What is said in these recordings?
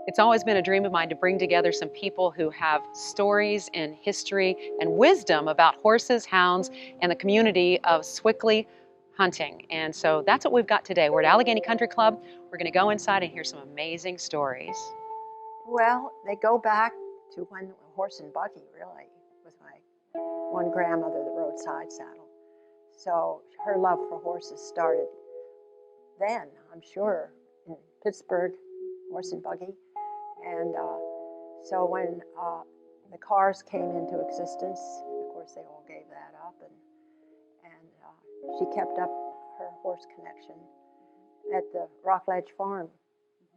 It's always been a dream of mine to bring together some people who have stories and history and wisdom about horses, hounds, and the community of Sewickley hunting. And so that's what we've got today. We're at Allegheny Country Club. We're going to go inside and hear some amazing stories. Well, they go back to when horse and buggy, really, with my one grandmother that rode side saddle. So her love for horses started then, I'm sure, in Pittsburgh, horse and buggy. And so when the cars came into existence, of course they all gave that up, and she kept up her horse connection at the Rockledge Farm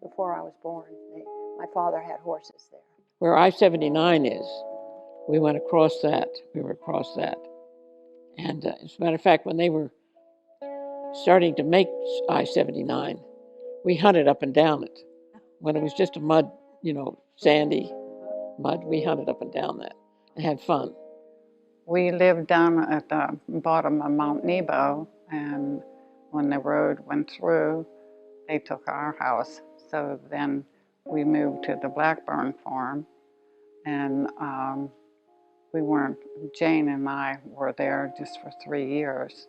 before I was born. My father had horses there. Where I-79 is, we went across that. We were across that. And as a matter of fact, when they were starting to make I-79, we hunted up and down it. When it was just a mud, sandy mud, we hunted up and down that and had fun. We lived down at the bottom of Mount Nebo, and when the road went through, they took our house. So then we moved to the Blackburn farm, and Jane and I were there just for 3 years.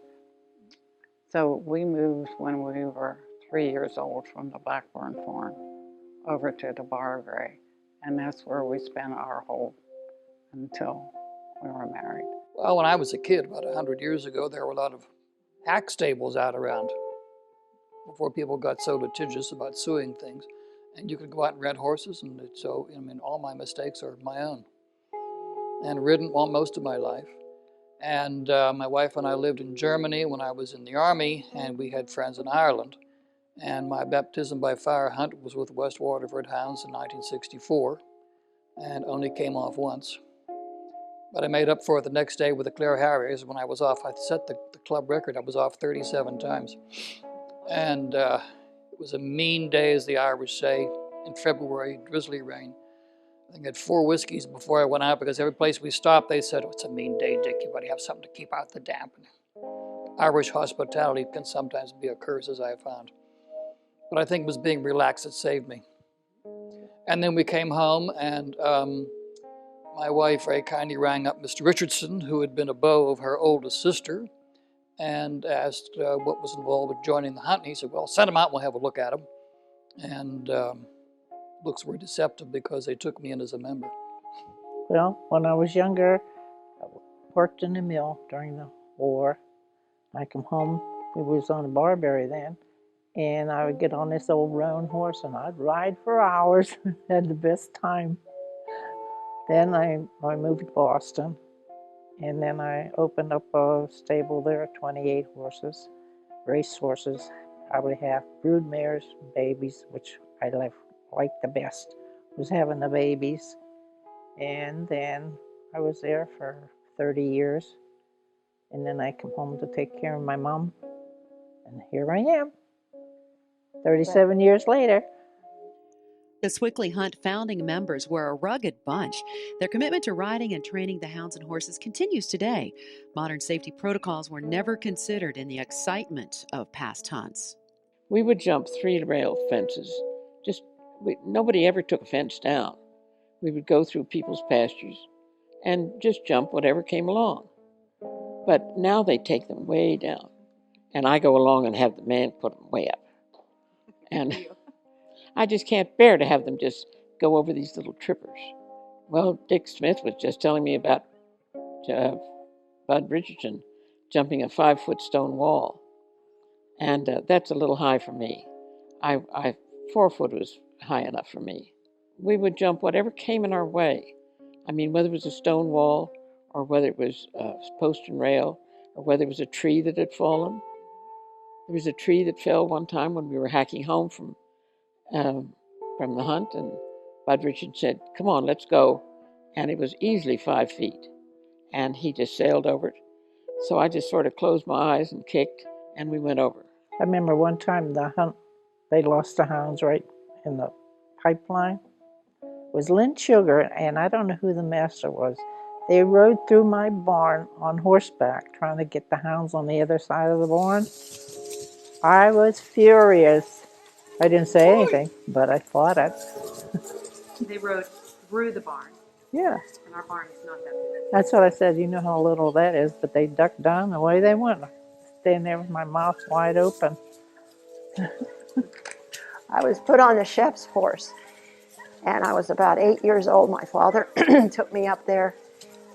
So we moved when we were 3 years old from the Blackburn farm over to the Bargray, and that's where we spent our whole until we were married. Well, when I was a kid, about 100 years ago, there were a lot of hack stables out around before people got so litigious about suing things. And you could go out and rent horses, and so, all my mistakes are my own. And ridden most of my life. And my wife and I lived in Germany when I was in the Army, and we had friends in Ireland. And my baptism by fire hunt was with West Waterford Hounds in 1964, and only came off once. But I made up for it the next day with the Clare Harriers. When I was off, I set the club record. I was off 37 times. And it was a mean day, as the Irish say, in February, drizzly rain. I think I had 4 whiskeys before I went out, because every place we stopped, they said, "Oh, it's a mean day, Dick. You better have something to keep out the damp." Irish hospitality can sometimes be a curse, as I have found. But I think it was being relaxed that saved me. And then we came home, and my wife very kindly rang up Mr. Richardson, who had been a beau of her oldest sister, and asked what was involved with joining the hunt. And he said, "Well, send them out and we'll have a look at them." And looks were deceptive, because they took me in as a member. Well, when I was younger, I worked in the mill during the war. I come home, we was on a Barberry then, and I would get on this old roan horse and I'd ride for hours. Had the best time. Then I moved to Boston, and then I opened up a stable there, 28 horses, race horses, probably half brood mares, babies, which I liked the best, was having the babies. And then I was there for 30 years, and then I come home to take care of my mom, and here I am, 37 years later. The Sewickley Hunt founding members were a rugged bunch. Their commitment to riding and training the hounds and horses continues today. Modern safety protocols were never considered in the excitement of past hunts. We would jump 3-rail fences. Nobody ever took a fence down. We would go through people's pastures and just jump whatever came along. But now they take them way down. And I go along and have the man put them way up. And I just can't bear to have them just go over these little trippers. Well, Dick Smith was just telling me about Bud Richardson jumping a 5-foot stone wall. And that's a little high for me. 4 foot was high enough for me. We would jump whatever came in our way. Whether it was a stone wall, or whether it was a post and rail, or whether it was a tree that had fallen. There was a tree that fell one time when we were hacking home from the hunt, and Bud Richard said, "Come on, let's go." And it was easily 5 feet, and he just sailed over it. So I just sort of closed my eyes and kicked, and we went over. I remember one time the hunt, they lost the hounds right in the pipeline. It was Lynn Sugar, and I don't know who the master was. They rode through my barn on horseback trying to get the hounds on the other side of the barn. I was furious. I didn't say anything, but I fought it. They rode through the barn, Yeah, and our barn is not that big. that's what I said. You know how little that is, but they ducked down the way they went. Standing there with my mouth wide open. I was put on the chef's horse, and I was about 8 years old. My father took me up there,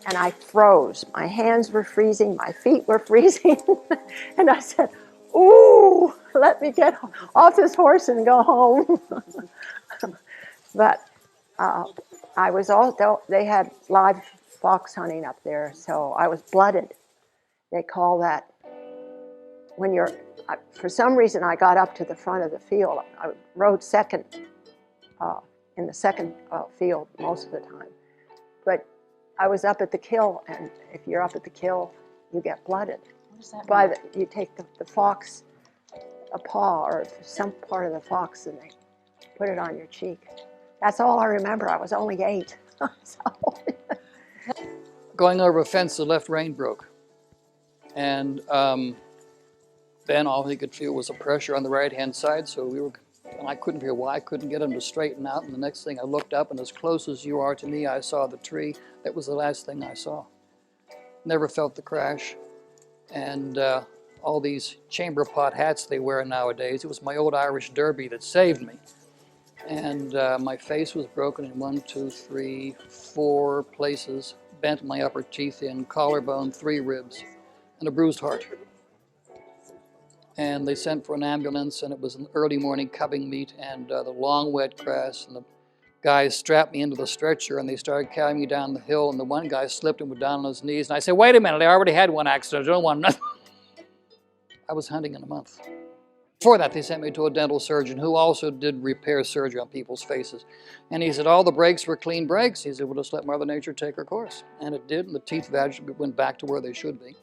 and I froze. My hands were freezing, my feet were freezing, and I said, "Ooh, let me get off this horse and go home." But I was all, they had live fox hunting up there, so I was blooded. They call that when you're, for some reason I got up to the front of the field. I rode second in the second field most of the time. But I was up at the kill, and if you're up at the kill, you get blooded. What does that mean? You take the fox, a paw or some part of the fox, and they put it on your cheek. That's all I remember. I was only 8. So. Going over a fence, the left rein broke. And then all he could feel was a pressure on the right-hand side, so and I couldn't figure why I couldn't get him to straighten out, and the next thing I looked up, and as close as you are to me, I saw the tree. That was the last thing I saw. Never felt the crash. And all these chamber pot hats they wear nowadays, it was my old Irish derby that saved me. And my face was broken in 1, 2, 3, 4 places, bent my upper teeth in, collarbone, 3 ribs, and a bruised heart. And they sent for an ambulance, and it was an early morning cubbing meet, and the long wet grass, and the guys strapped me into the stretcher, and they started carrying me down the hill, and the one guy slipped and went down on his knees, and I said, "Wait a minute, I already had one accident, I don't want nothing." I was hunting in a month. Before that, they sent me to a dental surgeon who also did repair surgery on people's faces. And he said all the breaks were clean breaks. He said, "We'll just let Mother Nature take her course." And it did, and the teeth magically went back to where they should be.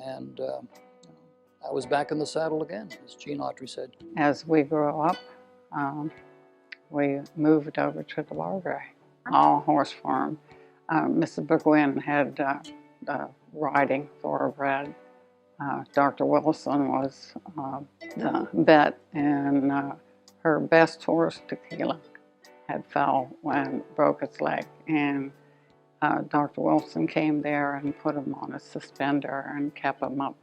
And I was back in the saddle again, as Gene Autry said. As we grew up, we moved over to the Bargray, all horse farm. Mrs. Burgwin had riding thoroughbred. Dr. Wilson was the vet, and her best horse, Tequila, had fell and broke its leg. And Dr. Wilson came there and put him on a suspender and kept him up.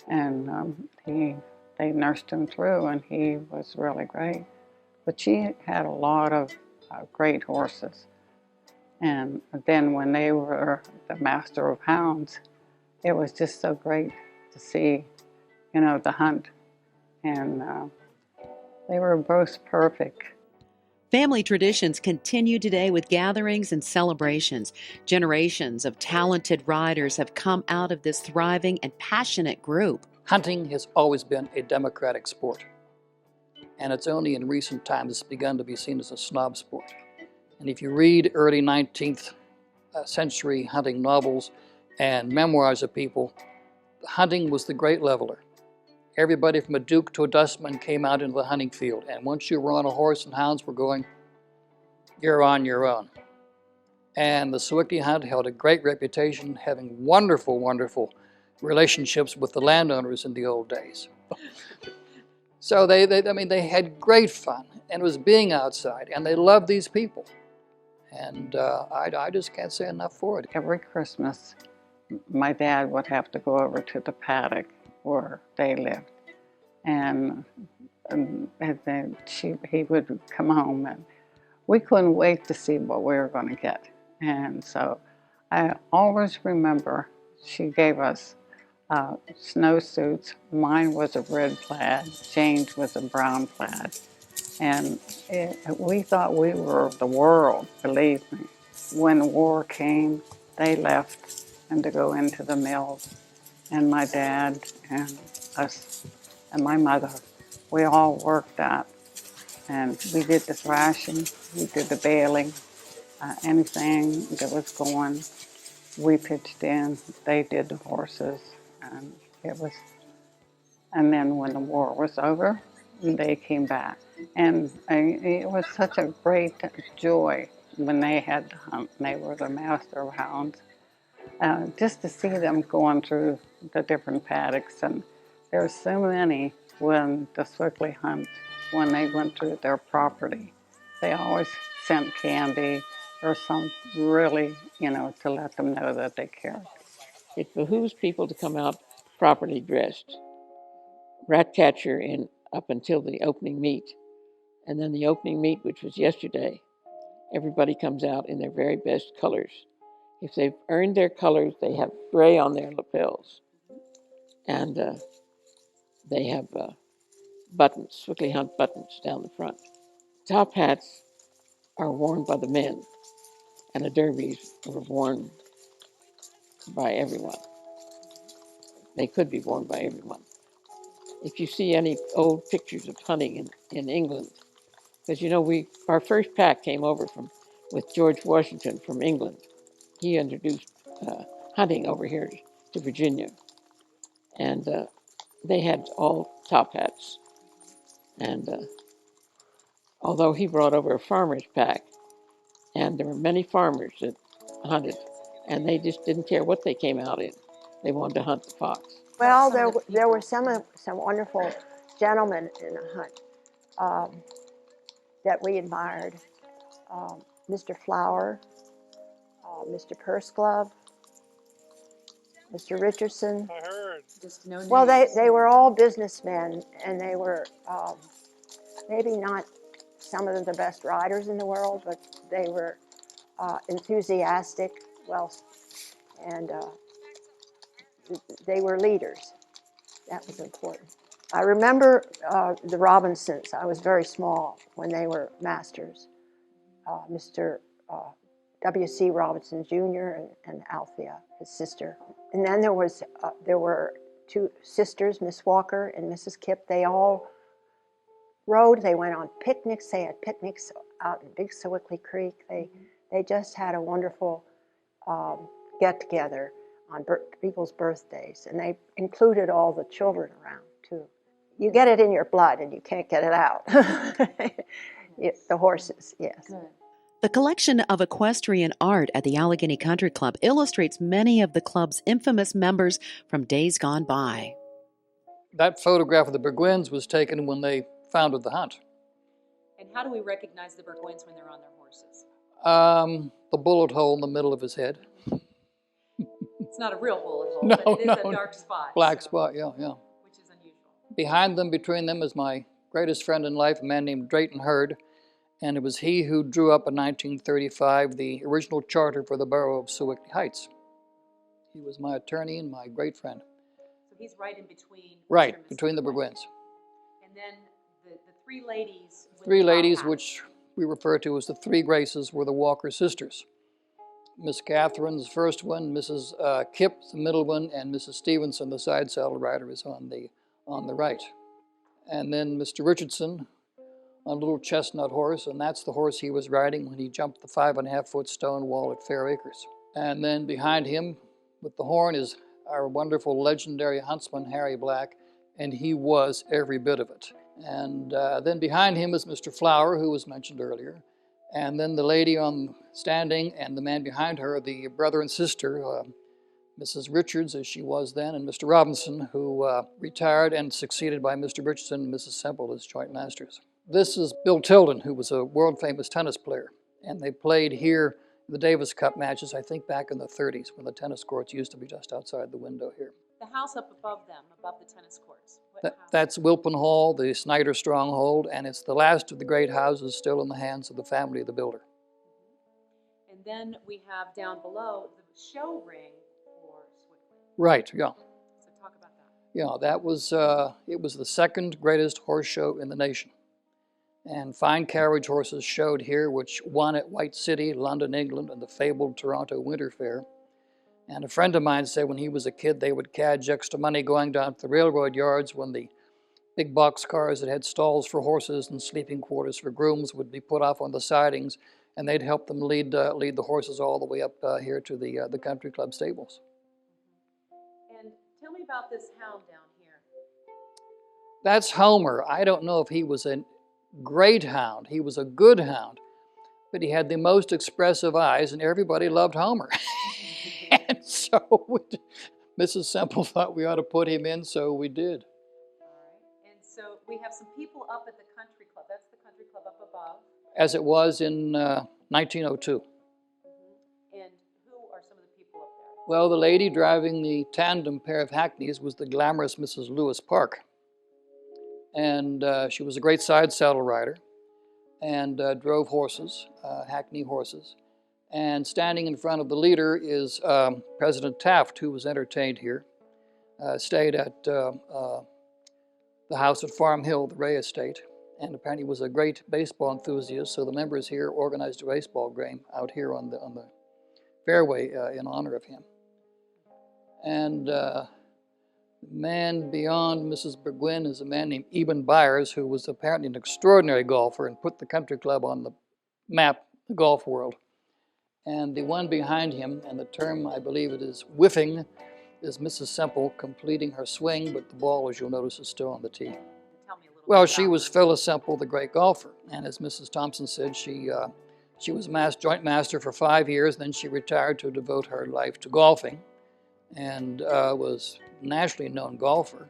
And they nursed him through, and he was really great. But she had a lot of great horses. And then when they were the master of hounds, it was just so great to see, the hunt. And they were both perfect. Family traditions continue today with gatherings and celebrations. Generations of talented riders have come out of this thriving and passionate group. Hunting has always been a democratic sport. And it's only in recent times it's begun to be seen as a snob sport. And if you read early 19th century hunting novels and memoirs of people, hunting was the great leveler. Everybody from a duke to a dustman came out into the hunting field, and once you were on a horse and hounds were going, you're on your own. And the Sewickley hunt held a great reputation, having wonderful, wonderful relationships with the landowners in the old days. So they had great fun, and it was being outside, and they loved these people. And I just can't say enough for it. Every Christmas, my dad would have to go over to the paddock where they lived. And then he would come home, and we couldn't wait to see what we were going to get. And so I always remember she gave us snowsuits. Mine was a red plaid, Jane's was a brown plaid. And we thought we were the world, believe me. When the war came, they left and to go into the mills. And my dad and us and my mother, we all worked that. And we did the thrashing, we did the baling, anything that was going, we pitched in. They did the horses, and and then when the war was over, they came back. And it was such a great joy when they had to hunt, and they were the master of hounds. Just to see them going through the different paddocks, and there's so many when the Sewickley hunt, when they went through their property, They always sent candy or some really, to let them know that they cared. It behooves people to come out properly dressed. Rat catcher in up until the opening meet. And then the opening meet, which was yesterday, everybody comes out in their very best colors. If they've earned their colors, they have gray on their lapels. And they have buttons, Sewickley Hunt buttons down the front. Top hats are worn by the men, and the derbies were worn by everyone. They could be worn by everyone. If you see any old pictures of hunting in England, because our first pack came over with George Washington from England. He introduced hunting over here to Virginia, and they had all top hats. And although he brought over a farmer's pack, and there were many farmers that hunted, and they just didn't care what they came out in. They wanted to hunt the fox. Well, there were some wonderful gentlemen in the hunt that we admired. Mr. Flower, Mr. Purseglove, Mr. Richardson. I heard. Just no names. Well, they were all businessmen, and they were maybe not some of the best riders in the world, but they were enthusiastic, and they were leaders. That was important. I remember the Robinsons. I was very small when they were masters. Mr. W.C. Robinson Jr. and Althea, his sister. And then there were two sisters, Miss Walker and Mrs. Kipp. They all rode. They went on picnics. They had picnics out in Big Sewickley Creek. They just had a wonderful get-together on people's birthdays, and they included all the children around too. You get it in your blood, and you can't get it out. The horses, yes. Good. The collection of equestrian art at the Allegheny Country Club illustrates many of the club's infamous members from days gone by. That photograph of the Burgwyns was taken when they founded the hunt. And how do we recognize the Burgwyns when they're on their horses? The bullet hole in the middle of his head. It's not a real bullet hole, No, but it is no, a dark spot. Black spot, yeah. Which is unusual. Behind them, between them, is my greatest friend in life, a man named Drayton Hurd, and it was he who drew up in 1935 the original charter for the borough of Sewickley Heights. He was my attorney and my great friend. So he's right in between. Right, Mr. and Mrs. between the Burgwyn. Burgwyns. And then the three ladies. with Three the top ladies, hats. which we refer to as the Three Graces, were the Walker sisters. Miss Catherine's the first one, Mrs. Kipp, the middle one, and Mrs. Stevenson, the side saddle rider, is on the right. And then Mr. Richardson on a little chestnut horse, and that's the horse he was riding when he jumped the 5.5-foot stone wall at Fair Acres. And then behind him with the horn is our wonderful legendary huntsman, Harry Black, and he was every bit of it. And then behind him is Mr. Flower, who was mentioned earlier. And then the lady standing and the man behind her, the brother and sister, Mrs. Richards, as she was then, and Mr. Robinson, who retired and succeeded by Mr. Richardson and Mrs. Semple as joint masters. This is Bill Tilden, who was a world-famous tennis player. And they played here the Davis Cup matches, I think back in the 30s, when the tennis courts used to be just outside the window here. The house up above them, above the tennis courts. That's Wilpon Hall, the Snyder stronghold, and it's the last of the great houses still in the hands of the family of the builder. And then we have down below the show ring for Sewickley. Right, yeah. So talk about that. Yeah, that was, it was the second greatest horse show in the nation. And fine carriage horses showed here, which won at White City, London, England, and the fabled Toronto Winter Fair. And a friend of mine said when he was a kid, they would cadge extra money going down to the railroad yards when the big box cars that had stalls for horses and sleeping quarters for grooms would be put off on the sidings, and they'd help them lead the horses all the way up here to the country club stables. And tell me about this hound down here. That's Homer. I don't know if he was a great hound. He was a good hound, but he had the most expressive eyes, and everybody loved Homer. And so Mrs. Semple thought we ought to put him in, so we did. All right. And so we have some people up at the country club. That's the country club up above. as it was in 1902. And who are some of the people up there? Well, the lady driving the tandem pair of hackneys was the glamorous Mrs. Lewis Park. And she was a great side saddle rider and drove horses, hackney horses. And standing in front of the leader is President Taft, who was entertained here, stayed at the house at Farm Hill, the Ray estate, and apparently was a great baseball enthusiast, so the members here organized a baseball game out here on the fairway in honor of him. And the man beyond Mrs. Burgwyn is a man named Eben Byers, who was apparently an extraordinary golfer and put the country club on the map, the golf world. And the one behind him, and the term, I believe it is whiffing, is Mrs. Semple completing her swing, but the ball, as you'll notice, is still on the tee. Tell me a little Well, bit she about was Phyllis Semple, the great golfer. And as Mrs. Thompson said, she was joint master for 5 years, then she retired to devote her life to golfing, and was a nationally known golfer,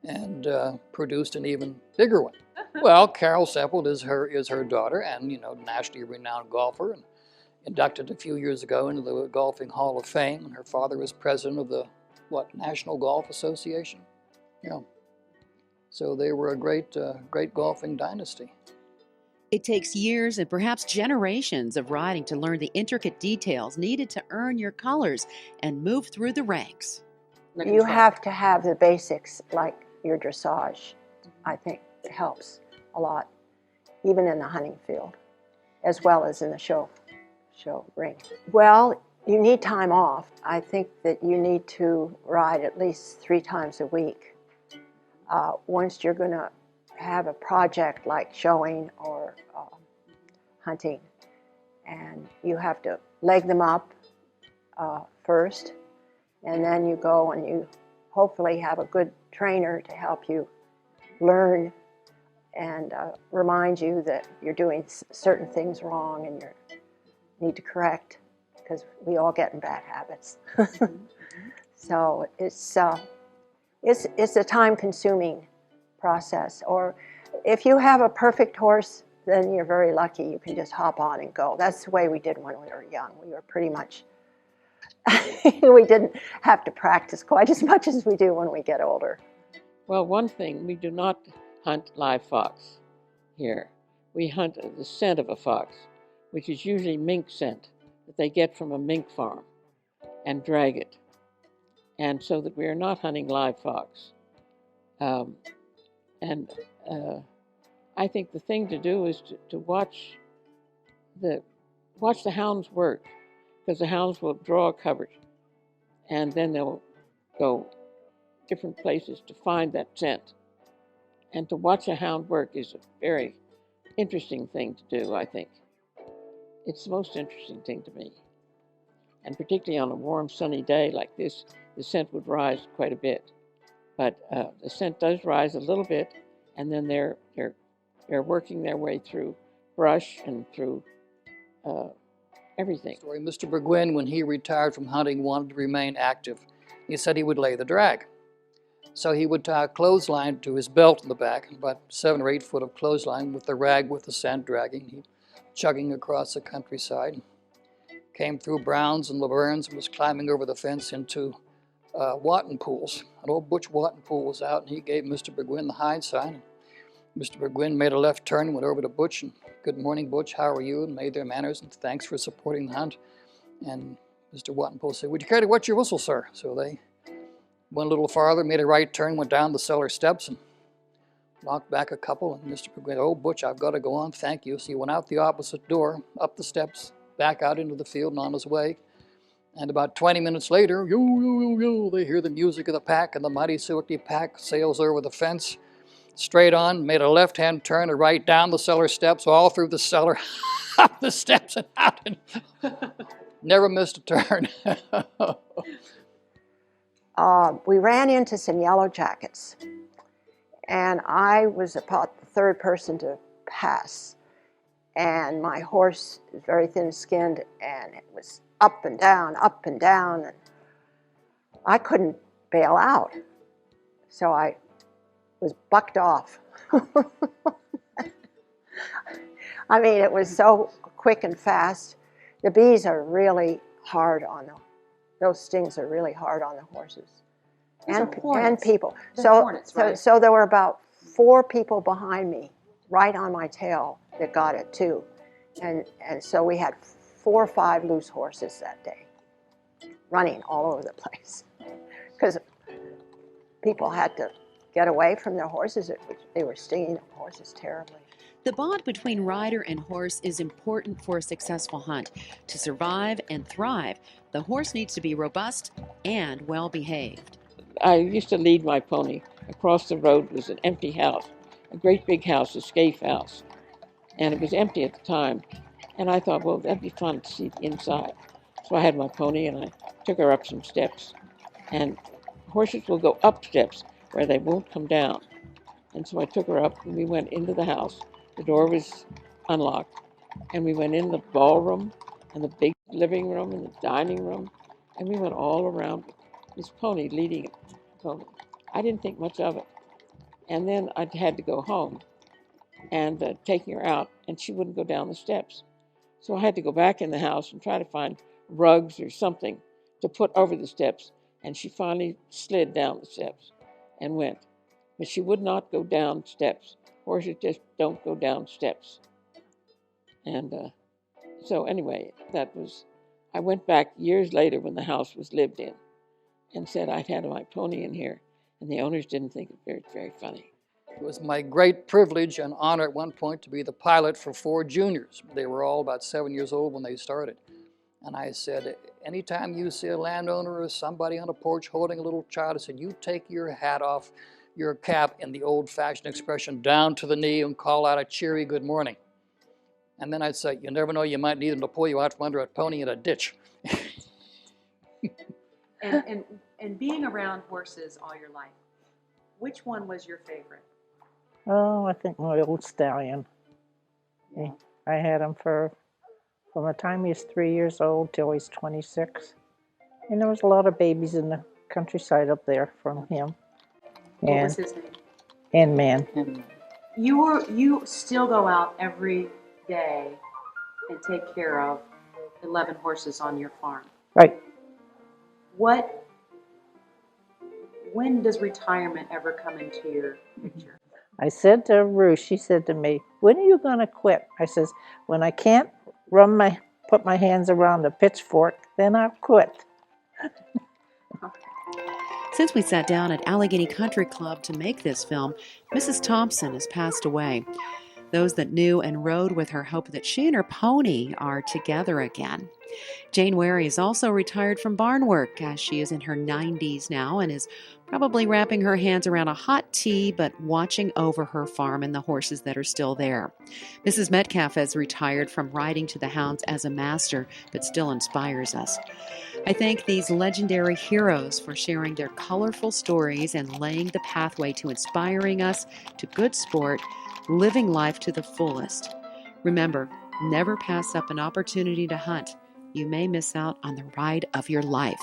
and produced an even bigger one. Well, Carol Semple is her daughter, and nationally renowned golfer, and inducted a few years ago into the Golfing Hall of Fame, and her father was president of the National Golf Association. Yeah. So they were a great golfing dynasty. It takes years and perhaps generations of riding to learn the intricate details needed to earn your colors and move through the ranks. You have to have the basics, like your dressage. I think it helps a lot, even in the hunting field, as well as in the show ring. Well, you need time off. I think that you need to ride at least 3 times a week. Once you're going to have a project like showing or hunting, and you have to leg them up first, and then you go and you hopefully have a good trainer to help you learn and remind you that you're doing certain things wrong and you need to correct, because we all get in bad habits. So it's a time-consuming process. Or if you have a perfect horse, then you're very lucky. You can just hop on and go. That's the way we did when we were young. We were pretty much, we didn't have to practice quite as much as we do when we get older. Well, one thing, we do not hunt live fox here. We hunt the scent of a fox, which is usually mink scent that they get from a mink farm, and drag it. And so that we are not hunting live fox. I think the thing to do is to watch the hounds work, because the hounds will draw a covert, and then they'll go different places to find that scent. And to watch a hound work is a very interesting thing to do, I think. It's the most interesting thing to me. And particularly on a warm, sunny day like this, the scent would rise quite a bit. But the scent does rise a little bit, and then they're working their way through brush and through everything. Story. Mr. Burgwyn, when he retired from hunting, wanted to remain active. He said he would lay the drag. So he would tie a clothesline to his belt in the back, about 7 or 8 foot of clothesline with the rag with the scent dragging. He chugging across the countryside. Came through Browns and Laverne's and was climbing over the fence into Watton Pools. An old Butch Watton Pool was out, and he gave Mr. Burgwyn the hide sign. Mr. Burgwyn made a left turn and went over to Butch, and "Good morning, Butch, how are you?" and made their manners, and thanks for supporting the hunt. And Mr. Watton Pool said, "Would you care to wet your whistle, sir?" So they went a little farther, made a right turn, went down the cellar steps, and knocked back a couple. And Mr. Burgwyn, "Oh, Butch, I've got to go on, thank you." So he went out the opposite door, up the steps, back out into the field and on his way. And about 20 minutes later, yo, yo, yo, yo, they hear the music of the pack, and the mighty Sewickley pack sails over the fence, straight on, made a left-hand turn, a right down the cellar steps, all through the cellar, up the steps and out, and never missed a turn. We ran into some yellow jackets, and I was about the 3rd person to pass. And my horse is very thin-skinned, and it was up and down, and I couldn't bail out. So I was bucked off. I mean, it was so quick and fast. The bees are really hard on them. Those stings are really hard on the horses and people. So there were about 4 people behind me, right on my tail, that got it too, and so we had 4 or 5 loose horses that day, running all over the place, because people had to get away from their horses. They were stinging the horses terribly. The bond between rider and horse is important for a successful hunt. To survive and thrive, the horse needs to be robust and well behaved. I used to lead my pony. Across the road was an empty house, a great big house, a scaife house. And it was empty at the time. And I thought, well, that'd be fun to see inside. So I had my pony and I took her up some steps. And horses will go up steps where they won't come down. And so I took her up and we went into the house. The door was unlocked. And we went in the ballroom and the big living room and the dining room. And we went all around this pony leading it. Pony. I didn't think much of it. And then I had to go home and taking her out, and she wouldn't go down the steps. So I had to go back in the house and try to find rugs or something to put over the steps. And she finally slid down the steps and went. But she would not go down steps. Horses just don't go down steps. And so anyway, I went back years later when the house was lived in and said I'd had my pony in here, and the owners didn't think it very, very funny. It was my great privilege and honor at one point to be the pilot for 4 juniors. They were all about 7 years old when they started. And I said, anytime you see a landowner or somebody on a porch holding a little child, I said, you take your hat off, your cap, in the old-fashioned expression, down to the knee and call out a cheery good morning. And then I'd say, you never know, you might need them to pull you out from under a pony in a ditch. And being around horses all your life, which one was your favorite? Oh, I think my old stallion. Yeah. I had him from the time he was 3 years old till he's 26. And there was a lot of babies in the countryside up there from him. What was his name? And man. You still go out every day and take care of 11 horses on your farm. Right. When does retirement ever come into your picture? I said to Ruth, she said to me, when are you going to quit? I says, when I can't put my hands around the pitchfork, then I'll quit. Since we sat down at Allegheny Country Club to make this film, Mrs. Thompson has passed away. Those that knew and rode with her hope that she and her pony are together again. Jane Wary is also retired from barn work, as she is in her 90s now and is probably wrapping her hands around a hot tea but watching over her farm and the horses that are still there. Mrs. Metcalf has retired from riding to the hounds as a master but still inspires us. I thank these legendary heroes for sharing their colorful stories and laying the pathway to inspiring us to good sport, living life to the fullest. Remember, never pass up an opportunity to hunt. You may miss out on the ride of your life.